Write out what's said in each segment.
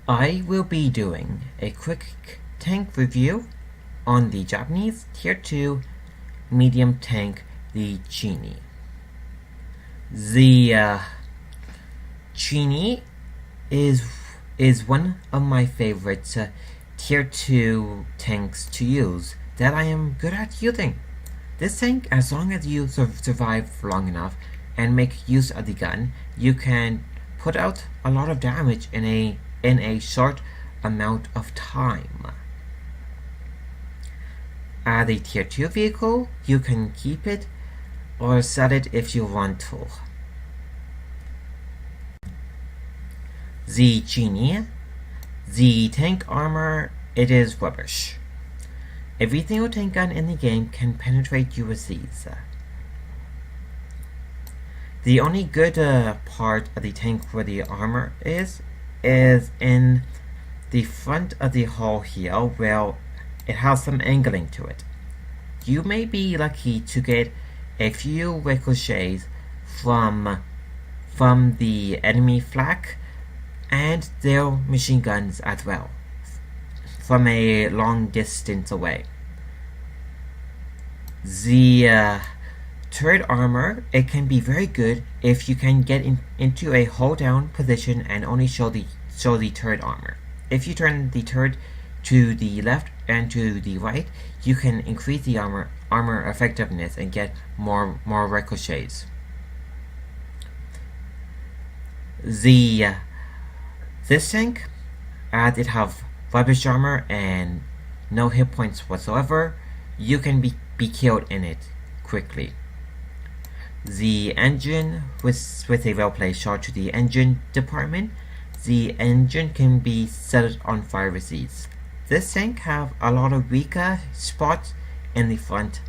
I will be doing a quick tank review on the Japanese Tier 2 medium tank, the Genie. The Genie is one of my favorite Tier 2 tanks to use that I am good at using. This tank, as long as you survive long enough and make use of the gun, you can put out a lot of damage in a short amount of time. As a Tier 2 vehicle, you can keep it or sell it if you want to. The Genie, the tank armor, it is rubbish. Every single tank gun in the game can penetrate USCs. The only good part of the tank where the armor is in the front of the hull here, where it has some angling to it. You may be lucky to get a few ricochets from the enemy flak and their machine guns as well, from a long distance away. The turret armor, it can be very good if you can get into a hold down position and only show the turret armor. If you turn the turret to the left and to the right, you can increase the armor effectiveness and get more ricochets. This tank, as it have rubbish armor and no hit points whatsoever, you can be killed in it quickly. The engine, with a well-play shot to the engine department, the engine can be set on fire with ease. This tank have a lot of weaker spots in the front.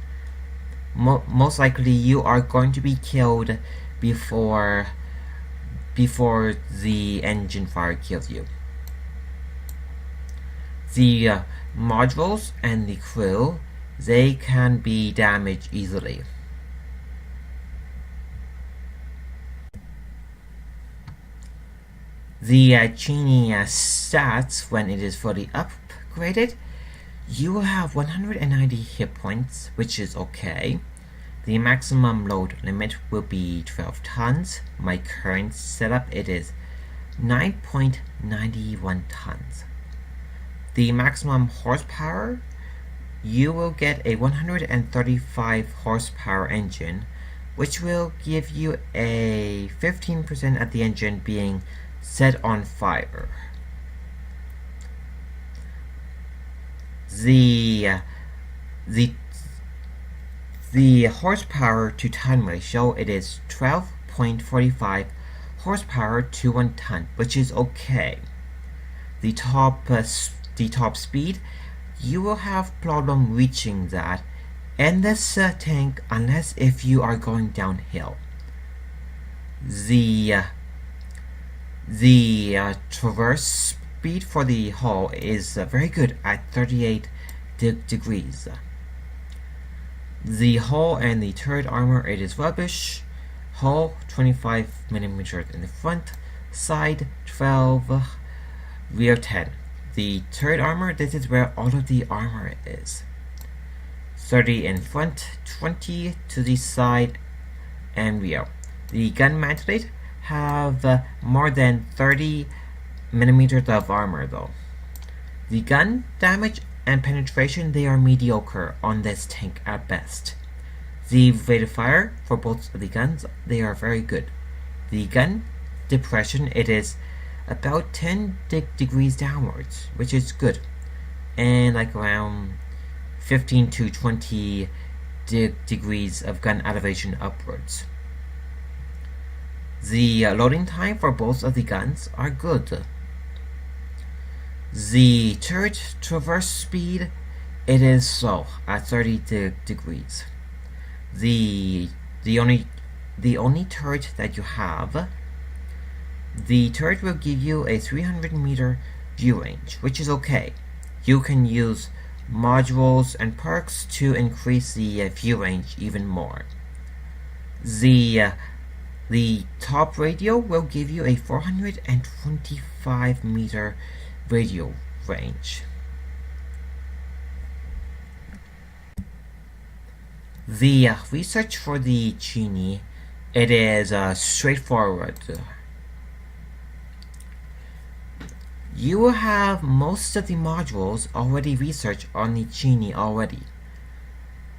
Most likely you are going to be killed before the engine fire kills you. The modules and the crew, they can be damaged easily. The Genie stats, when it is fully upgraded, you will have 190 hit points, which is okay. The maximum load limit will be 12 tons. My current setup, it is 9.91 tons. The maximum horsepower, you will get a 135 horsepower engine, which will give you a 15% of the engine being set on fire. The horsepower to ton ratio, it is 12.45 horsepower to 1 ton, which is okay. The top speed, you will have problem reaching that in this tank unless if you are going downhill. The traverse speed for the hull is very good at 38 degrees. The hull and the turret armor, it is rubbish. Hull 25mm in the front, side 12, rear 10. The turret armor, this is where all of the armor is. 30 in front, 20 to the side and rear. The gun mantlate have more than 30mm of armor though. The gun damage and penetration, they are mediocre on this tank at best. The rate of fire for both of the guns, they are very good. The gun depression, it is about 10 degrees downwards, which is good, and like around 15 to 20 degrees of gun elevation upwards. The loading time for both of the guns are good. The turret traverse speed, it is slow at 30 degrees. The only turret that you have, the turret will give you a 300-meter view range, which is okay. You can use modules and perks to increase the view range even more. The top radio will give you a 425-meter radio range. The research for the Genie, it is straightforward. You will have most of the modules already researched on the Genie already.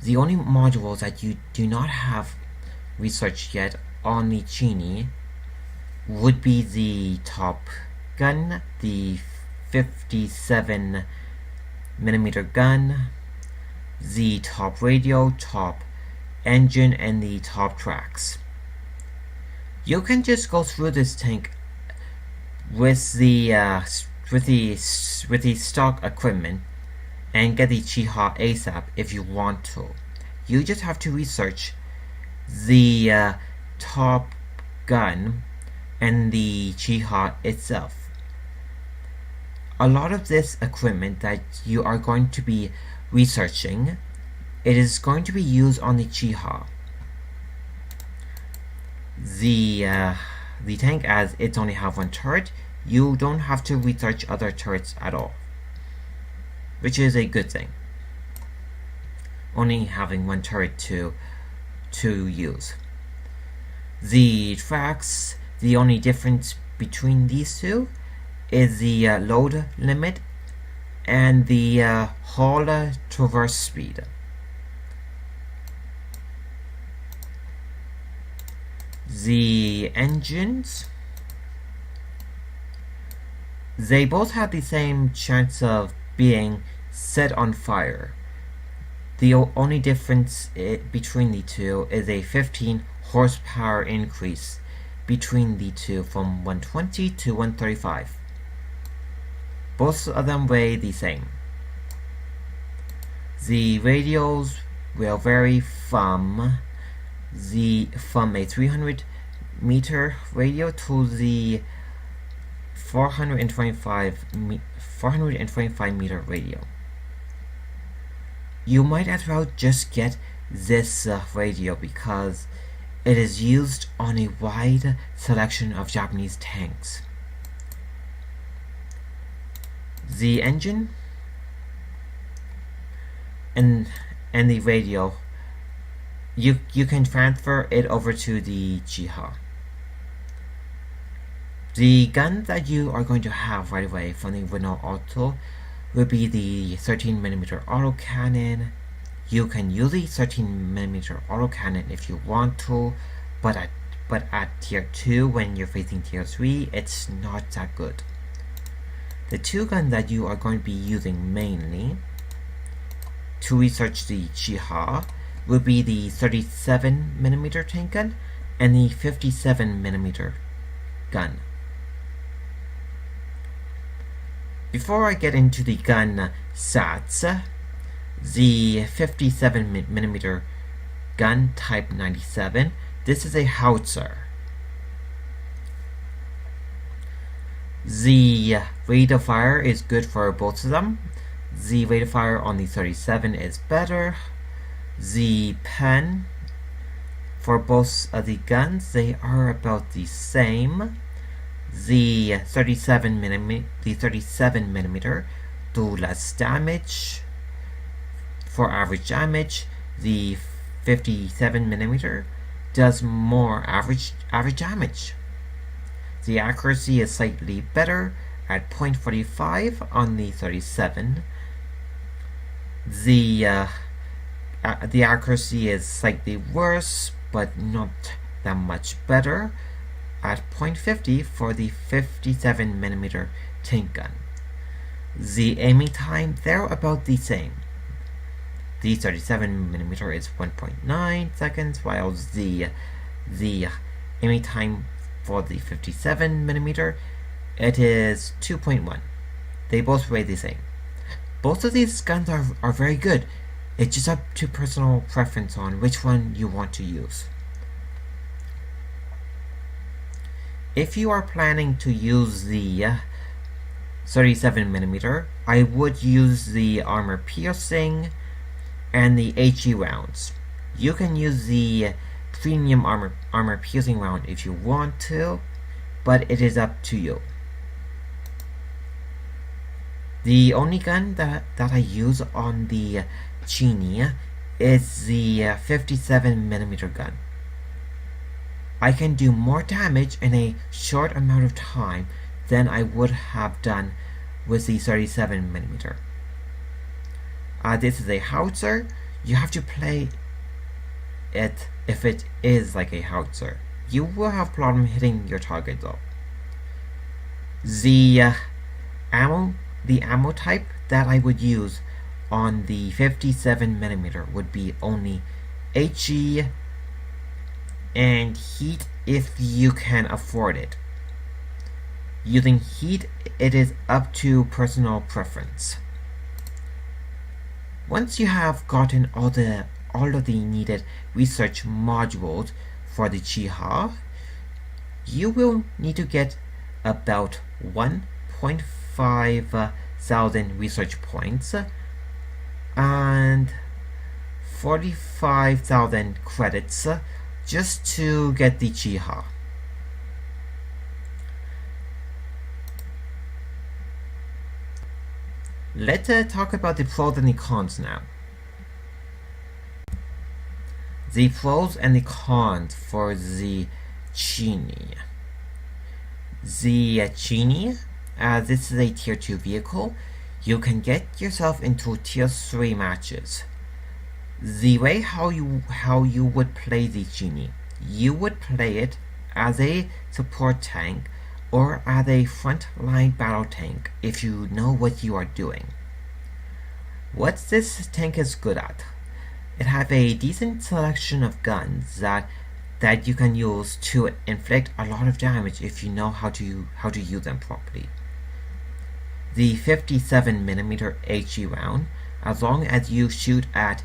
The only modules that you do not have researched yet on the Genie would be the top gun, the 57mm gun, the top radio, top engine, and the top tracks. You can just go through this tank with the stock equipment and get the Chiha ASAP if you want to. You just have to research the top gun and the Chiha itself. A lot of this equipment that you are going to be researching, it is going to be used on the Chiha. The tank, as it only have one turret, you don't have to research other turrets at all, which is a good thing. Only having one turret to use. The tracks, the only difference between these two is the load limit and the hull traverse speed. The engines, they both have the same chance of being set on fire. The only difference between the two is a 15 horsepower increase between the two from 120 to 135. Both of them weigh the same. The radios will vary from a 300 meter radio to the 425 meter radio. You might as well just get this radio because it is used on a wide selection of Japanese tanks. The engine and the radio, you can transfer it over to the Chiha. The gun that you are going to have right away from the Renault Auto will be the 13mm autocannon. You can use the 13mm autocannon if you want to, but at tier 2, when you're facing tier 3, it's not that good. The two guns that you are going to be using mainly to research the Chiha will be the 37mm tank gun and the 57mm gun. Before I get into the gun stats, the 57mm gun type 97, this is a howitzer. The rate of fire is good for both of them. The rate of fire on the 37 is better. The pen for both of the guns, they are about the same. The 37mm do less damage. For average damage, the 57mm does more average damage. The accuracy is slightly better at 0.45 on the 37. The accuracy is slightly worse, but not that much better, at 0.50 for the 57mm tank gun. The aiming time, they're about the same. The 37mm is 1.9 seconds, while the aiming time for the 57mm, it is 2.1. They both weigh the same. Both of these guns are very good. It's just up to personal preference on which one you want to use. If you are planning to use the 37mm, I would use the armor piercing and the HE rounds. You can use the premium armor piercing round if you want to, but it is up to you. The only gun that I use on the Genie is the 57mm gun. I can do more damage in a short amount of time than I would have done with the 37mm. This is a howitzer. You have to play it if it is like a howitzer. You will have problem hitting your target though. The ammo type that I would use on the 57mm would be only HE and heat if you can afford it. Using heat, it is up to personal preference. Once you have gotten all of the needed research modules for the Chiha, you will need to get about 1.5 thousand research points and 45,000 credits just to get the Chiha. Let's talk about the pros and the cons now. The pros and the cons for the Genie. The Genie, as this is a tier 2 vehicle, you can get yourself into tier 3 matches. The way how you would play the Genie, you would play it as a support tank or as a frontline battle tank if you know what you are doing. What this tank is good at, it has a decent selection of guns that you can use to inflict a lot of damage if you know how to use them properly. The 57mm HE round, as long as you shoot at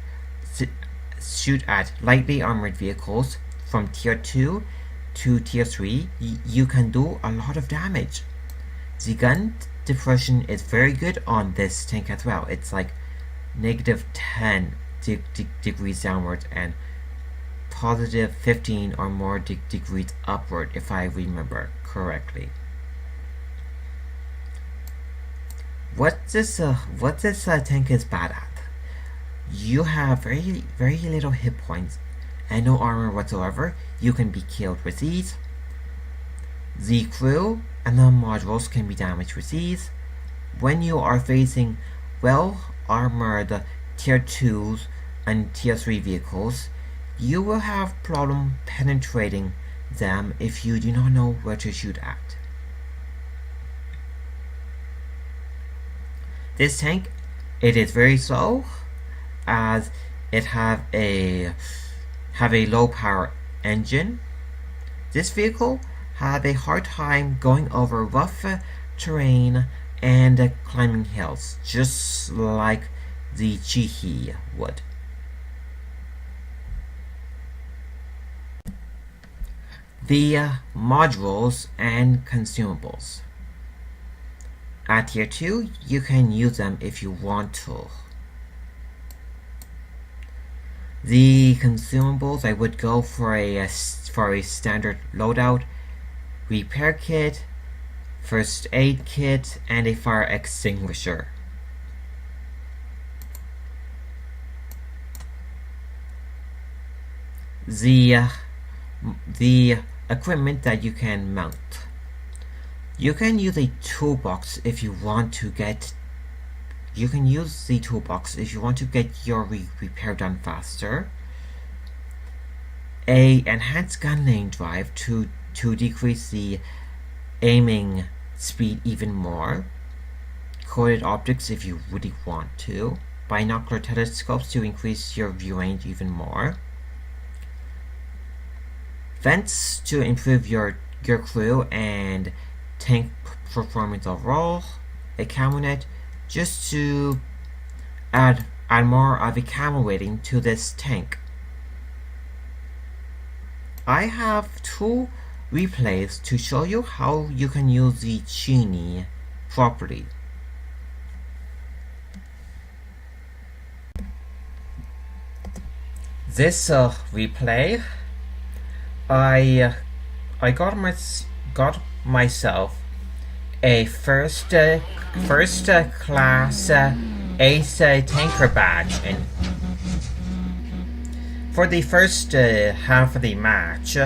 lightly armored vehicles from tier 2 to tier 3, you can do a lot of damage. The gun depression is very good on this tank as well. It's like negative 10 degrees downward and positive 15 or more degrees upward, if I remember correctly. What this tank is bad at, you have very little hit points and no armor whatsoever. You can be killed with these. The crew and the modules can be damaged with these. When you are facing well armored tier 2s and tier 3 vehicles, you will have problem penetrating them if you do not know where to shoot at. This tank, it is very slow as it have a low power engine. This vehicle have a hard time going over rough terrain and climbing hills, just like the Chihi would. The modules and consumables. At tier 2, you can use them if you want to. The consumables, I would go for a standard loadout, repair kit, first aid kit, and a fire extinguisher. The equipment that you can mount. You can use a toolbox if you want to get. You can use the toolbox if you want to get your repair done faster. A enhanced gun lane drive to decrease the aiming speed even more. Coded optics if you really want to. Binocular telescopes to increase your view range even more. Vents to improve your crew and tank performance overall. A camo net just to add more of a camo rating to this tank. I have 2 replays to show you how you can use the Genie properly. This replay, I got myself a first class ace tanker badge. And for the first half of the match,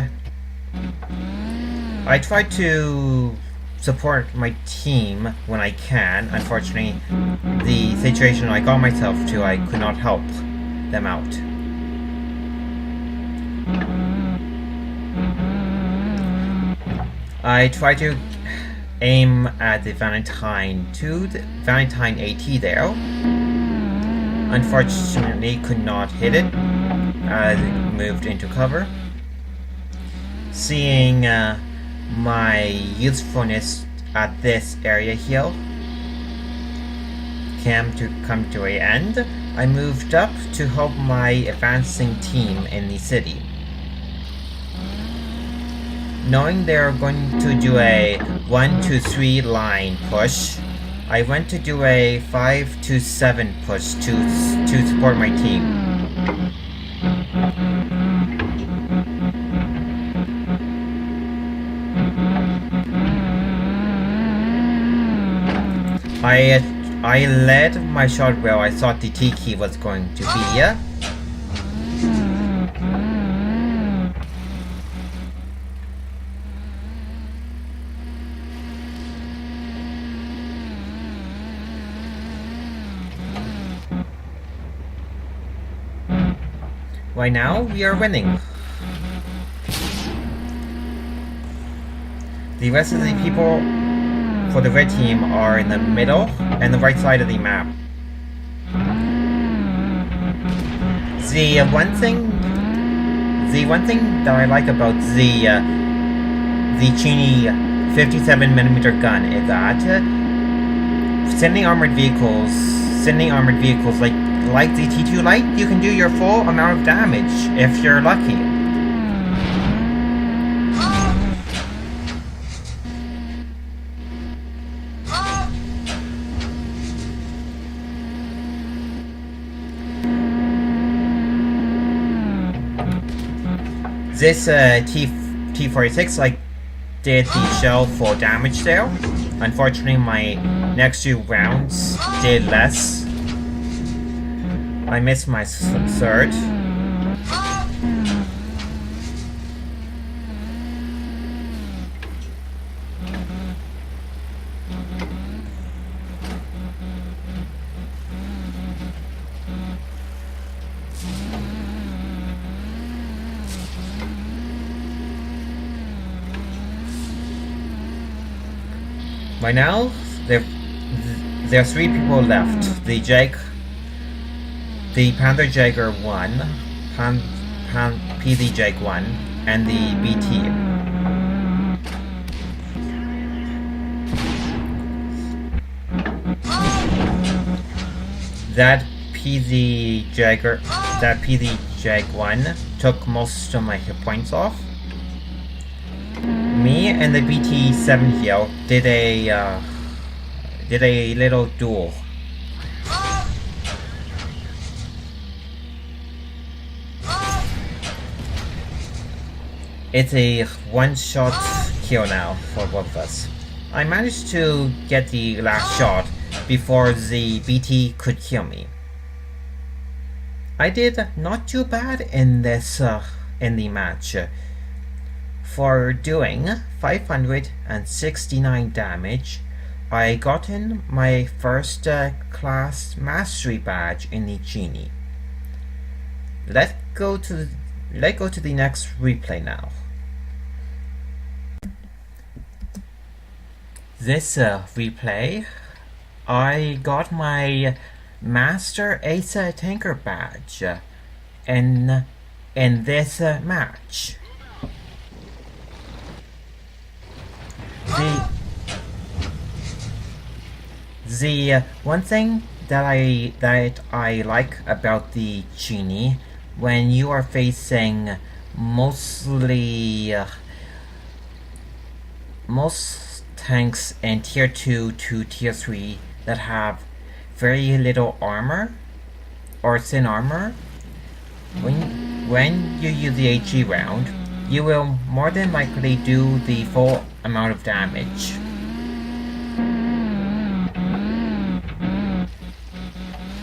I try to support my team when I can. Unfortunately, the situation I got myself to, I could not help them out. I try to aim at the Valentine AT there. Unfortunately, could not hit it as it moved into cover. Seeing my usefulness at this area here come to an end, I moved up to help my advancing team in the city. Knowing they're going to do a 1-2-3 line push, I went to do a 5-7 push to support my team. I led my shot where I thought the T key was going to be. Right now, we are winning. The rest of the people for the red team are in the middle and the right side of the map. The one thing that I like about the Cheney 57mm gun is that sending armored vehicles like the T2 Light, you can do your full amount of damage if you're lucky. This T46, I did the shell for damage there. Unfortunately, my next few rounds did less. I missed my third. By now, there are 3 people left. The Panther Jaeger 1, PD Jag 1, and the BT. That PD Jag 1 took most of my hit points off. Me and the BT7 here did a little duel. It's a one-shot kill now for both of us. I managed to get the last shot before the BT could kill me. I did not too bad in the match. For doing 569 damage, I gotten my first class mastery badge in the Genie. Let's go to the next replay now. This replay, I got my Master Ace Tanker badge in this match. The one thing that I like about the Genie, when you are facing most tanks in tier 2 to tier 3 that have very little armor or thin armor, when you use the HE round, you will more than likely do the full amount of damage.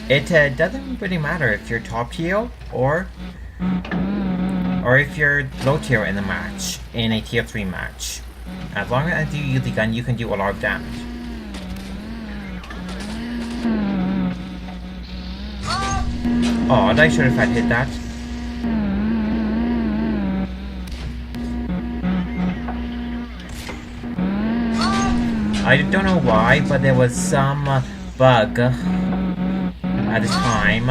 It doesn't really matter if you're top tier or if you're low tier in the match, in a tier 3 match. As long as you use the gun, you can do a lot of damage. Oh, I should have hit that. I don't know why, but there was some bug at the time.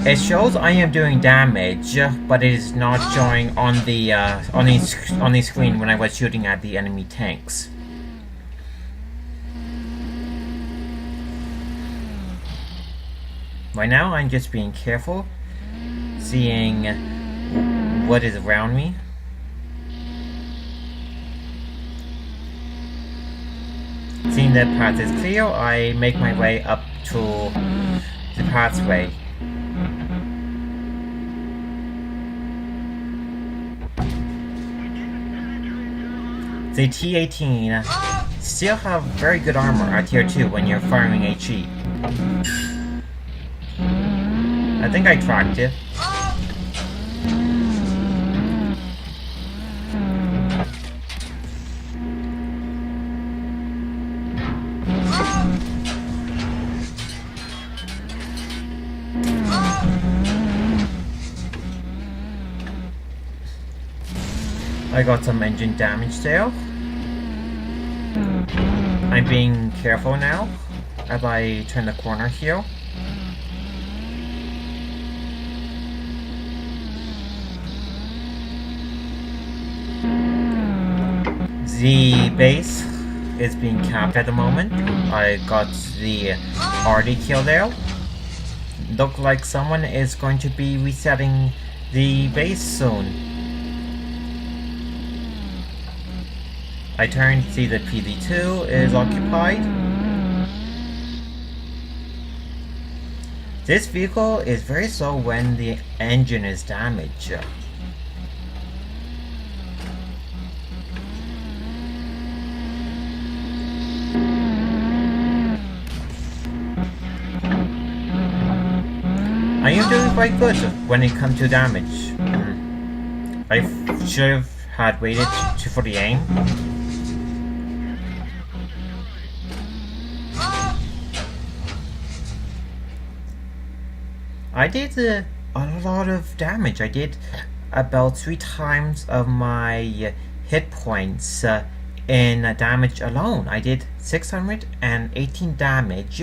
It shows I am doing damage, but it is not showing on the screen when I was shooting at the enemy tanks. Right now, I'm just being careful, seeing what is around me. Seeing the path is clear, I make my way up to the pathway. The T-18 still have very good armor at tier 2 when you're firing HE. I think I tracked it. I got some engine damage there. I'm being careful now as I turn the corner here. The base is being capped at the moment. I got the RD kill there. Look like someone is going to be resetting the base soon. I turn to see that PD2 is occupied. This vehicle is very slow when the engine is damaged. I am doing quite good when it comes to damage. I should have had waited for the aim. I did a lot of damage. I did about 3 times of my hit points in damage alone. I did 618 damage,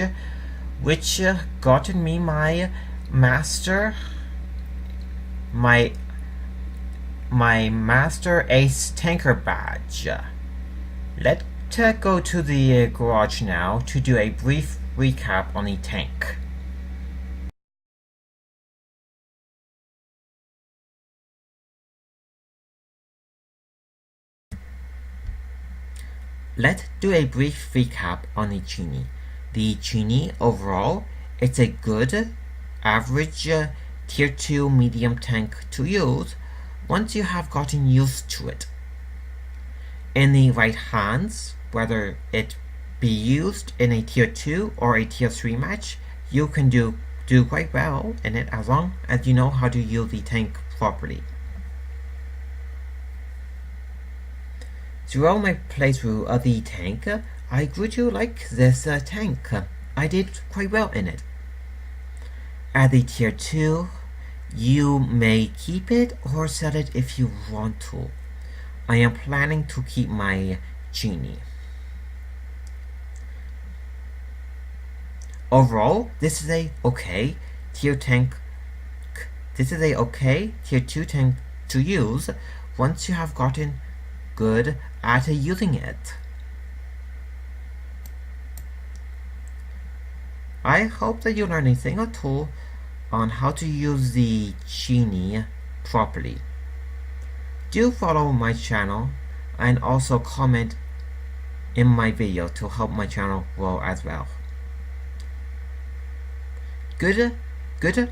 which gotten me my master ace tanker badge. Let's go to the garage now to do a brief recap on the tank. Let's do a brief recap on the Genie. The Genie overall, it's a good average tier 2 medium tank to use once you have gotten used to it. In the right hands, whether it be used in a tier 2 or a tier 3 match, you can do quite well in it as long as you know how to use the tank properly. Throughout my playthrough of the tank, I grew to like this tank. I did quite well in it. At the tier 2, you may keep it or sell it if you want to. I am planning to keep my Genie. Overall, this is a okay tier tank. This is a okay tier 2 tank to use once you have gotten good at using it. I hope that you learned a thing or two on how to use the Genie properly. Do follow my channel and also comment in my video to help my channel grow as well. Good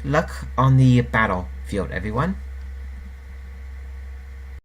luck on the battlefield, everyone.